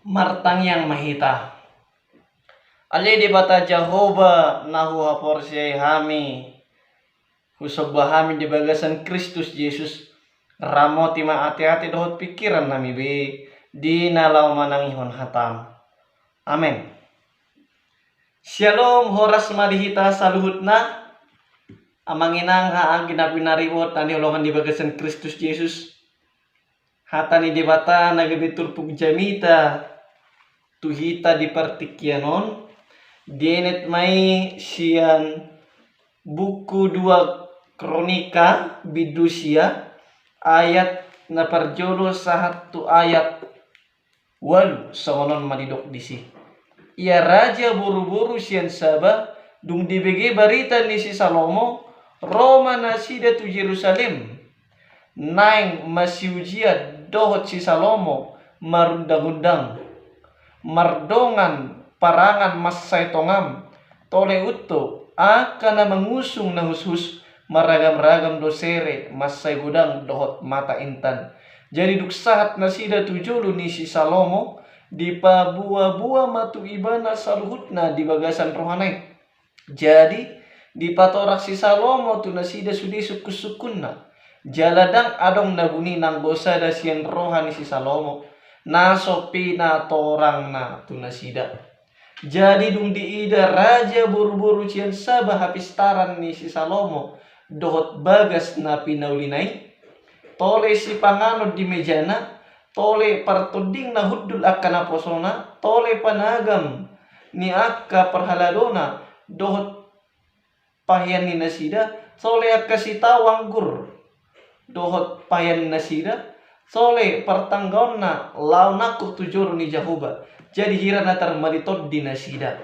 Martang yang mahita. Ali di bata Jehovah nahu haporsiai hami. Husobah hami di bagasan Kristus Yesus. Ramoti ma hati-hati dohot pikiran nami be. Di nalau manangihon hatam. Amin. Shalom horas madihita saluhutna. Amanginang haang ginapinariwot ani olongan di bagasan Kristus Yesus. Hatani di bata nagabitur pugjamita. Tuhita di partikianon. Dienet mai sian buku 2 Kronika bidusia ayat na parjolo satu ayat 8 songonon madidok disi. Ia raja buru-buru sian Sabah dung dibege barita ni si Salomo Roma nasida tu Yerusalem naing masiujia dohot si Salomo marundang-undang mardongan parangan masay tongam tole utto akana mengusung na husus maragam-ragam dosere masay gudang dohot mata intan. Jadi duksahat nasida tujulu ni si Salomo di pabua-bua matu ibana saluhutna di bagasan rohanai. Jadi di patorak si Salomo tu nasida sudi sukus-sukunna jaladang adong nabuni nang bosa da sian rohani si Salomo naso pina torang na tu nasida. Jadi dung diida raja buru-buru cian Sabah hapistaran ni si Salomo dohot bagas na pinaulinai tole si panganod di mejana tole partuding na huddul akka posona tole panagam ni akka perhaladona dohot pahian ni nasida tole akka si tawanggur dohot pahian nasida tole pertanggaon na launaku tujur ni Jehovah. Jadi hira natar malitod di nasida.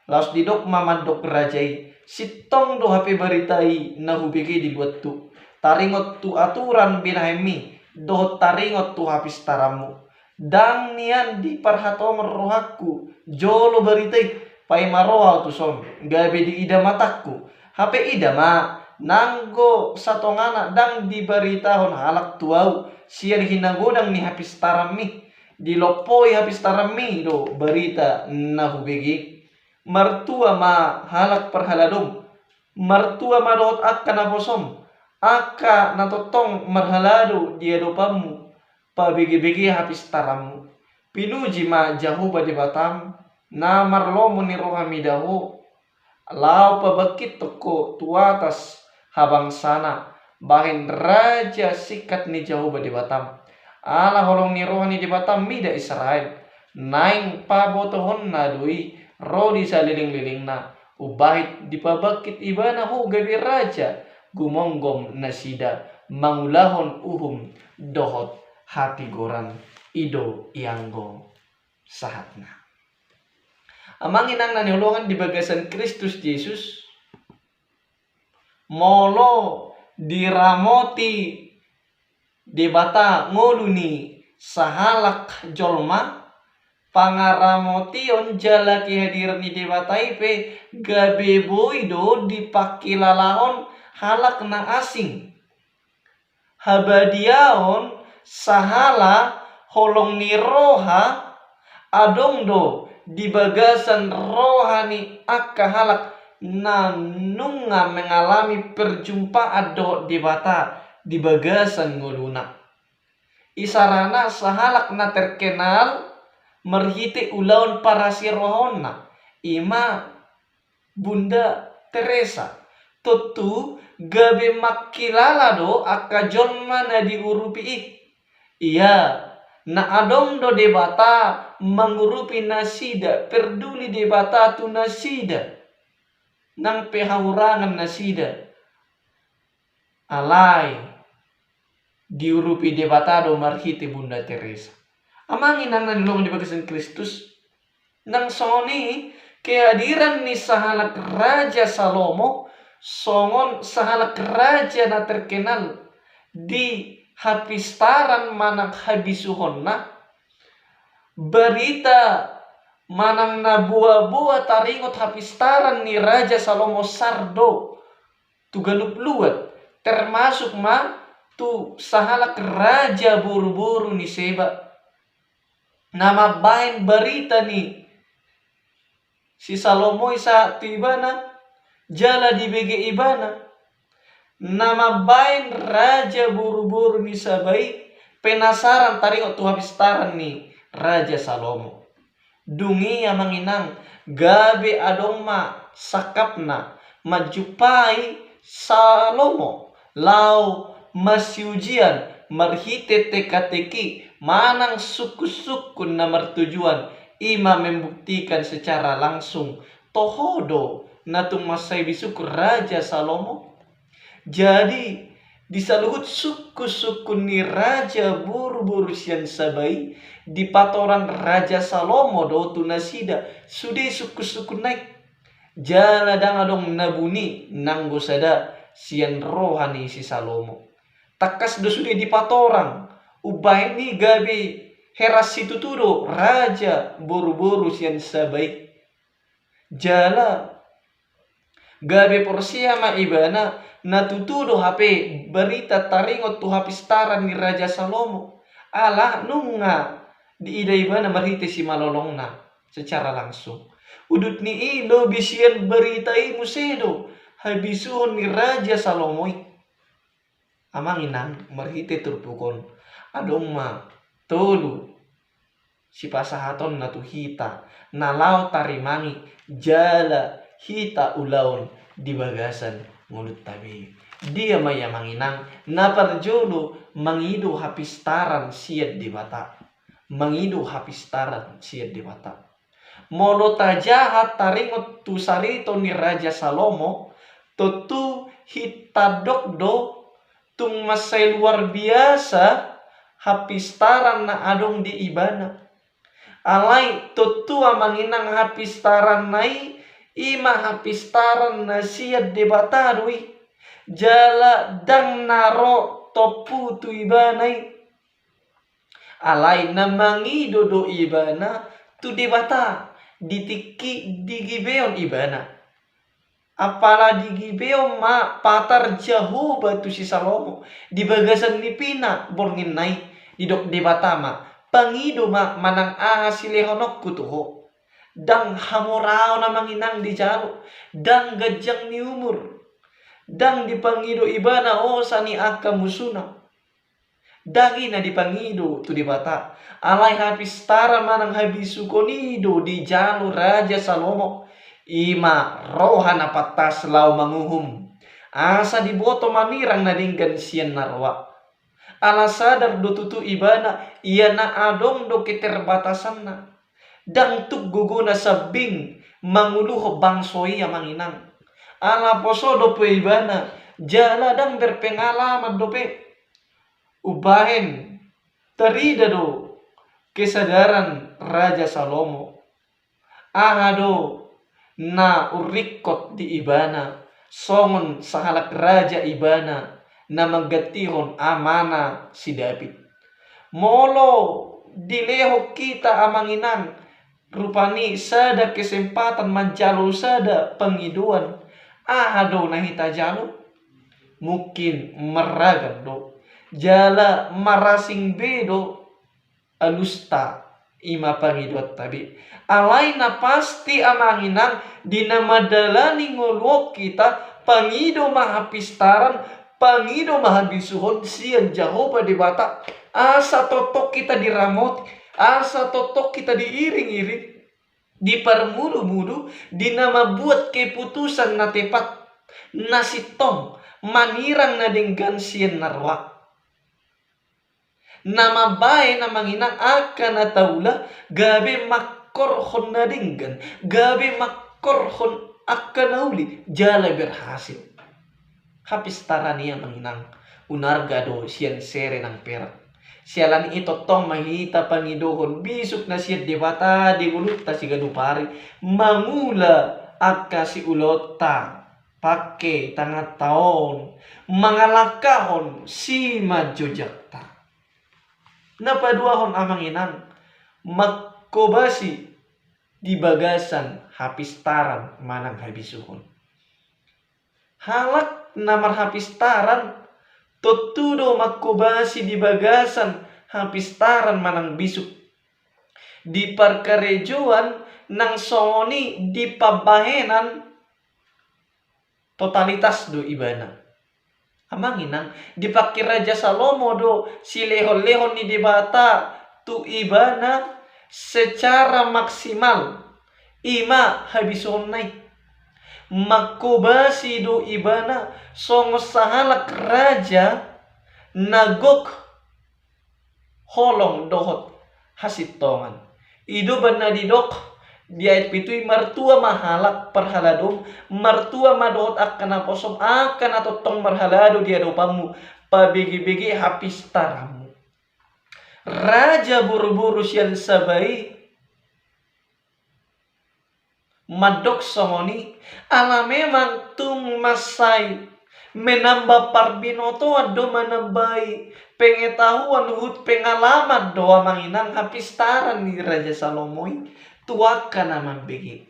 Laos didok mamadok rajai. Sitong do hape baritai na hubigi di buat tu. Taringot tu aturan binahemi. Dohot taringot tu hapis taramu. Dang nian di parhatom rohaku. Jolo baritai. Pai maroa tu son. Gabe di ida mataku. Hape ida ma. Nanggo satongana dang di baritahon halak tuau. Sian hinagodang ni hapis tarami. Dilopoi habis tarami do berita na hubigi martua ma halak perhaladom martua ma dohot akka na bosom akka na totong marhalado dia dopamu pabigi-bigi habis taramu pinuji ma Jehovah di batam na marlomo ni rohami daho lau pabakit toko tuatas habang sana bahin raja sikat ni Jehovah di batam ala holong ni rohani di batam mida Israel naing pabotohon na dui rodi sa liling-liling na ubahit di pabakit ibana ho gabi raja gumonggom nasida mangulahon uhum dohot hati goran ido ianggo sahatna. Amangin ang naniulungan di bagasan Kristus Yesus molo diramoti di bata ngoluni sahalak jolma pangaramotion jalaki hadir ni di batai pe gabe boido dipakilalaon halak na asing habadiaon sahala holong ni roha adong do di bagasan rohani akka halak na nunga mengalami perjumpaan do di bata di bagasan nguluna. Isarana sahalak na terkenal merhiti ulaun para si rohona ima Bunda Teresa tutu gabe makilala do akka jonma na diurupi iya na adong do debata mangurupi nasida perduli debata tu nasida nang pehaurangan nasida alai diurupi debatado marhiti Bunda Teresa. Amangin ang nanilong di bagasan Kristus nang soni kehadiran ni sahalak Raja Salomo songon sahalak raja na terkenal di hapistaran manang habisuhon na berita manang na buah-buah taringot hapistaran ni Raja Salomo sardo tugalup luat termasuk ma tu sahalak raja buru-buru ni Seba Nama bain berita ni si Salomo isa tu ibana jala di bege ibana. Nama bain raja buru-buru ni sabai penasaran taringot tu habis taran ni Raja Salomo. Dungi manginang gabe adoma sakapna majupai Salomo lau masiujian marhite teka-teki manang suku-suku na mertujuan ima membuktikan secara langsung tohodo natung masai bisuku Raja Salomo. Jadi disaluhut suku-suku ni raja buru-buru sian sabai di patoran Raja Salomo do tunasida sude suku-suku naik jala dangadong nabuni nanggo sada sian rohani si Salomo takas do sude di patorang ubah ini gabi heras situ tudo raja buru-buru sian sabai jala gabe porsia ma ibana natutudo HP berita taringot tu habis taran ni Raja Salomo ala nunga di ida ibana marhite si malolongna secara langsung udut ni indo bisian berita musedo habisuhon ni Raja Salomo amanginang marhite turpukon adong ma tolu si pasahaton na tuhita nalau tarimangi jala hita ulaon di bagasan mulut tabi dia maya manginang naparjolo mangido hapistaran siat di bata mangido hapistaran siat di bata molo tajahat taringot tu sarito ni Raja Salomo totu hitadokdo tung masai luar biasa hapistaran na adong di ibana alai totua manginang hapistaran nai ima hapistaran na siat debatadui jala dang naro topu tu ibanai alai na mangido do ibana tu debata ditiki digibeon ibana apala digibeon ma patar jauh batu si Salomo di bagasan nipina borngin nai didok debata ma pangido ma manang silehonok kutuho dang hamorao na manginang di jalo dang gajang ni umur dang dipangido ibana sani aka musuna dagi na dipangido tu di bata alai habis tara manang habis sukonido di jalo Raja Salomo ima rohana patas lau manguhum asa diboto manirang na dinggan sian narwa ala sadar do tutu ibana iya na adong do keterbatasan na dang tuk guguna sabing manguluho bangsoi manginang ala poso dope ibana jala dang berpengalaman dope ubahen terida do kesadaran Raja Salomo ahado na urikot di ibana songon sahalak raja ibana na maggatihon amana si David molo dileho kita amanginang rupani sada kesempatan manjalo sada pengiduan ahado nahita jalo mungkin meragam do jala marasing bedo alusta ima pangiduat tabi alai na pasti amanginang dinamadalani ngolok kita pangido mahapistaran pangido mahabisuhon sian Jehovah di bata asa totok kita diramot asa totok kita diiring-iring dipermudu-mudu dinama buat keputusan na tepat nasitong manirang na denggan sian narwa nama bae na manginang akan ataula gabe makkorhon na denggan gabe makkorhon akan nauli jala berhasil habis tarania manginang unarga do sian sere ng perak sialan ito tong mahita pangidohon bisuk na siya debata di ulut ta si gadupari mangula akka si ulota pake tanga taon mangalakahon si majojakta napaduahon amang inang magkobasi di bagasan hapistaran manang habisuhon halak namar hapistaran totudo makubasi di bagasan hapistaran manang bisuk di perkerejuan nang songoni di pabahenan totalitas do ibana. Amanginang dipakir Raja Salomo do si lehon-lehon ni debata tu ibana secara maksimal ima habison nai makobasi do ibana songo sahalak raja nagok holong dohot hasitongan ido bana didok dia pitui martua mahalak perhaladum martua madohot akan aposom akan atau tong marhalado dia dopamu pabigi-bigi habis taramu raja buru-buru sian sabai madok songoni ala memang tung masai menambah parbinoto ado manabai pengetahuan hut pengalaman doa manginang habis taran ni Raja Salomoi tuakan naman bigi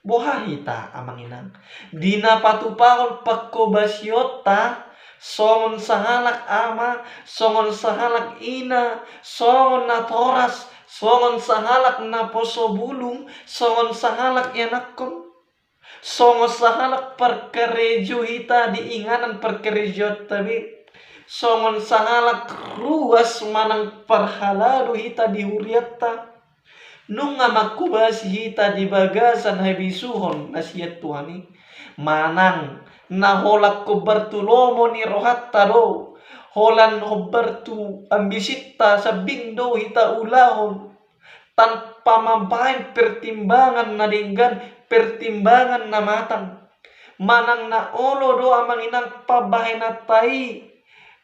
bohahita amanginang dina patupahon pakkobasiota songon sahalak ama songon sahalak ina songon natoras songon sahalak na poso bulung songon sahalak yanakon songon sahalak perkerejo hita diinganan perkerejo tabi songon sahalak ruas manang perhalado hita dihuriatta nunga makubas hita di bagasan habisuhon nasihat Tuhani manang naholak ko bertulomo ni rohatta do holan hobertu ambisitta sa bindo hita ulahon tanpa mabahin pertimbangan na dinggan pertimbangan na matang manang na olo do amanginang pabahenatai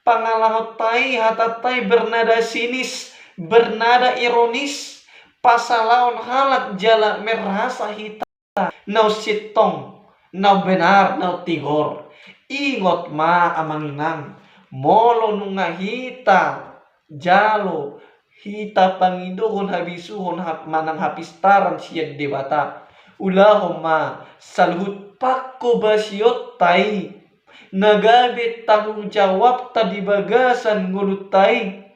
pangalahotai hatatai bernada sinis bernada ironis pasalaon halak jala merasa hita nau sitong nau benar nau tigor ingot ma amanginang molo nunga hita jalo hita pangidohon habisuhon manang hapistaran siya debata ulahom ma saluhut pakko basiot tai nagabe tanggung jawab tadi bagasan ngulut tai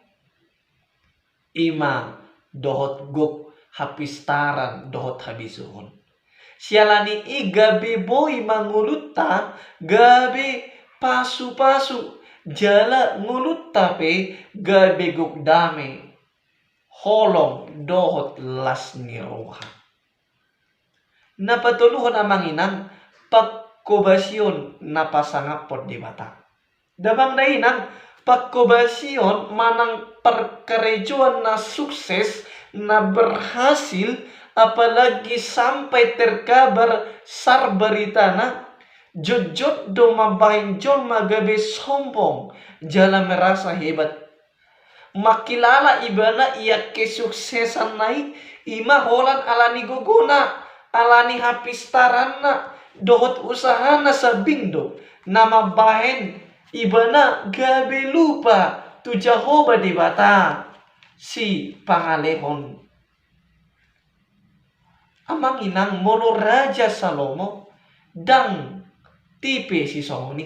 ima dohot gok hapistaran dohot habisuhon sialani i gabe boy mangulutta gabe pasu-pasu jala ngulutta pe gabe gok dame holong dohot las niroha napatuluhon amanginang pakkobasyon napasangapot di bata dabang dainang pakkobasyon manang perkerejuan na sukses na berhasil apalagi sampai terkabar sar berita na jojot do mabahin jon magabe sombong jala merasa hebat makilala ibana iya kesuksesan nai ima holan alani gogona alani hapistaran na dohot usahana sa bindo nama bahen ibana gabe lupa tu Jehovah di bata si pangalehon amanginang molo Raja Salomo dang tipe si songoni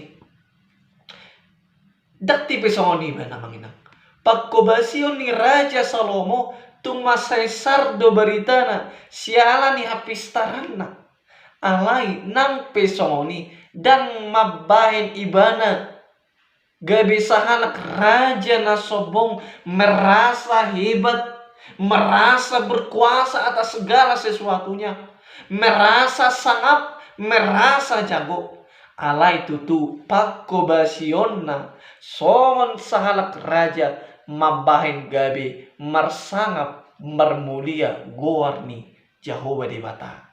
dak tipe songoni ba namanginang pakkobasyon ni Raja Salomo tung masaysar do baritana siala ni hapistaranna alai nang pesongoni dan mabahin ibana gabi sahanak raja na sobong merasa hebat merasa berkuasa atas segala sesuatunya merasa sangap merasa jago alai tutu pakkobasionna songon sahalak raja mabahin gabi marsangap marmulia gowarni Jehovah di bata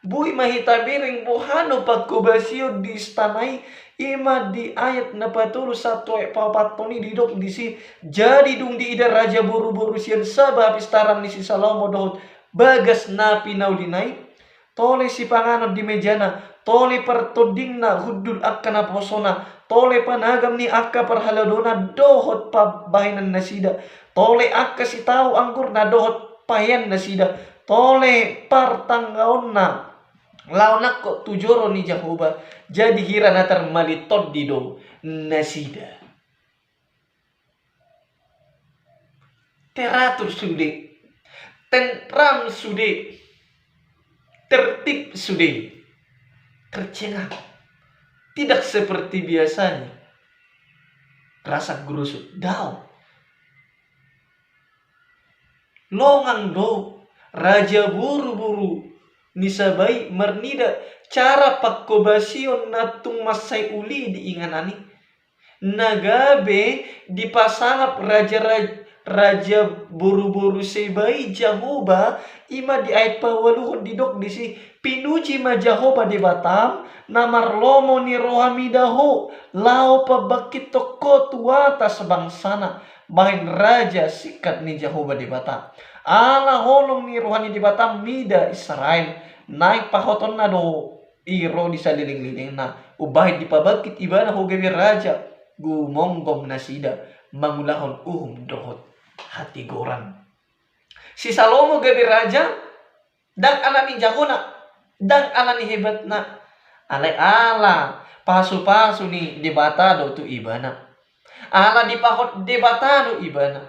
bui mahitabiring buhano pakkobasyon di istanai ima di ayat na patulu satu papatoni didok di si jadi dung di ida raja buru-buru sian sabah pistaran ni si Salomo dohot bagas na pinaulinai tole si panganod di mejana tole pertodingna hudul akka posona tole panagam ni akka perhaladona dohot pabahinan nasida tole akka si tau anggur na dohot payan nasida tole partanggaon na launak kok tujoro ni Jehovah jadi hira natar malitod dido nasida teratur sulit tentram sude, tertib sude, tercengang. Tidak seperti biasanya. Rasa gerusut dao. Longang do, raja buru-buru, nisabai mernida, cara pakkobasion natung masai uli diinganani. Nagabe dipasangap raja buru-buru sebai Jahoba ima di ait pawaluhon didok disi pinuji ma Jahoba di Batam namarlomo ni rohami daho lao pabakit toko tuata sebangsana bahin raja sikat ni Jahoba di Batam ala holong ni rohani di Batam mida Israel naik pahoton na do iro di saliling-liling na ubahid di pabakit iba na hugawi raja gumonggom nasida mangulahon dohot hati goran. Si Salomo gabi raja dan anak ni Jahona dan anak ni hebat na alay ala pasu-pasu ni debatado tu ibana ala dipahot debatado ibana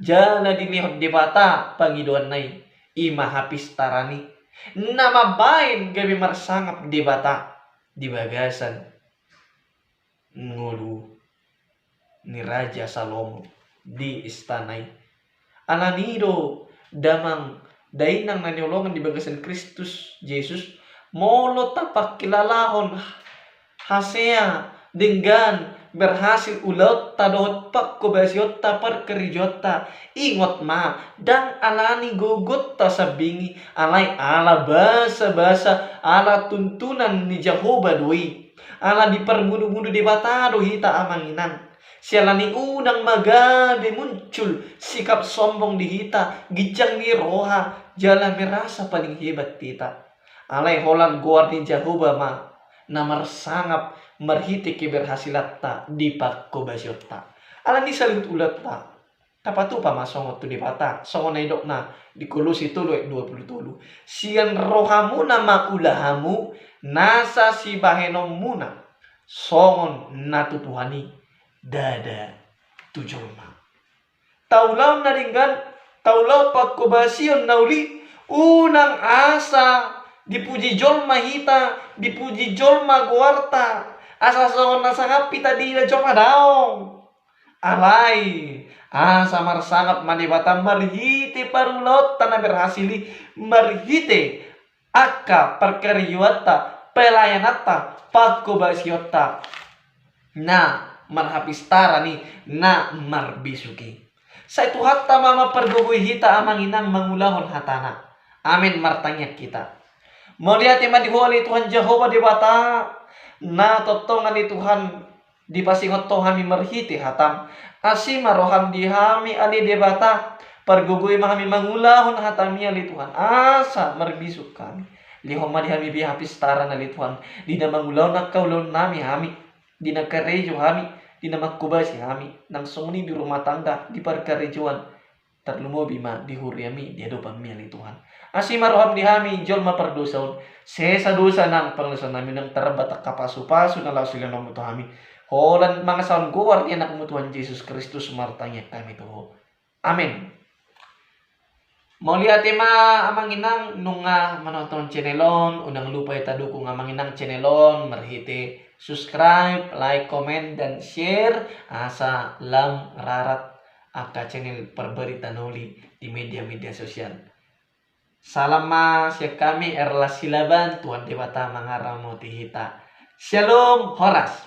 jala dilihot debata pangiduan nai ima hapis tarani nama bain gabi marsangap debata di bagasan ngulu ni Raja Salomo di istanai alanido damang dainang nanyolongan di bagasan Kristus Yesus molo tapak kilalahon hasea dengan berhasil ulat tadot pak kobasiot tapar kerijota ingot ma dan alani gogot tasabingi alay ala basa ala tuntunan ni Jahoba doi ala diperbunuh-bunuh di batado hita amanginan sialani udang magabe muncul sikap sombong di hita gijang ni roha jalan merasa paling hebat kita alay holan goar ni Jahoba ma namar sangap marhiti keberhasilat ta di pakkobasyot ta alani salut ulat ta tapatu pa masongot tu di bata songo na idok na di Kolosi 3:20 sian rohamu nama ulahamu nasa si bahenom muna songon natutuhani dada tujolma taulau naringgan taulau pakkobasion nauli unang asa dipuji jolma hita dipuji jolma guarta asa songon nasangapi tadi na jolma daong alay asa marsangap manibata marhite parulot tanah berhasili marhite akka perkaryuata pelayanata pakkobasyota na marhapistara ni na marbisuki sa itu hatta mama pergugoy hita amanginang mangulahon hatana amin martanya kita melihat ima dihuli Tuhan Jehovah di bata na totongan ni Tuhan di pasingot tohami marhiti hatam asima roham dihami ali di bata pergugoy mahami mangulahon hatami ali Tuhan asa marbisuk kami lihoma dihami bihapistara na li Tuhan di na mangulahon nakaulon nami hami di nakarejo hami di na makubasi hami nang sumuni di rumah tangga di parkarejuan terlumobi ma di huriami di adopan mi ali Tuhan asima roham dihami jol maperdosaon sesa dosa nang panglasan namin ng tarabatak kapasu-pasu na lausilan ng muto hami holan mga saon guwar di anak mo Tuhan Jesus Kristus martanya kami to amin Maulihat tema amanginang nunga menonton channelon unang lupa itadukung amanginang channelon marhite subscribe like comment dan share asa lam rarat aka channel perberita noli di media-media sosial salam masya kami erla silaban Tuhan dewata mangaramoti hita shalom horas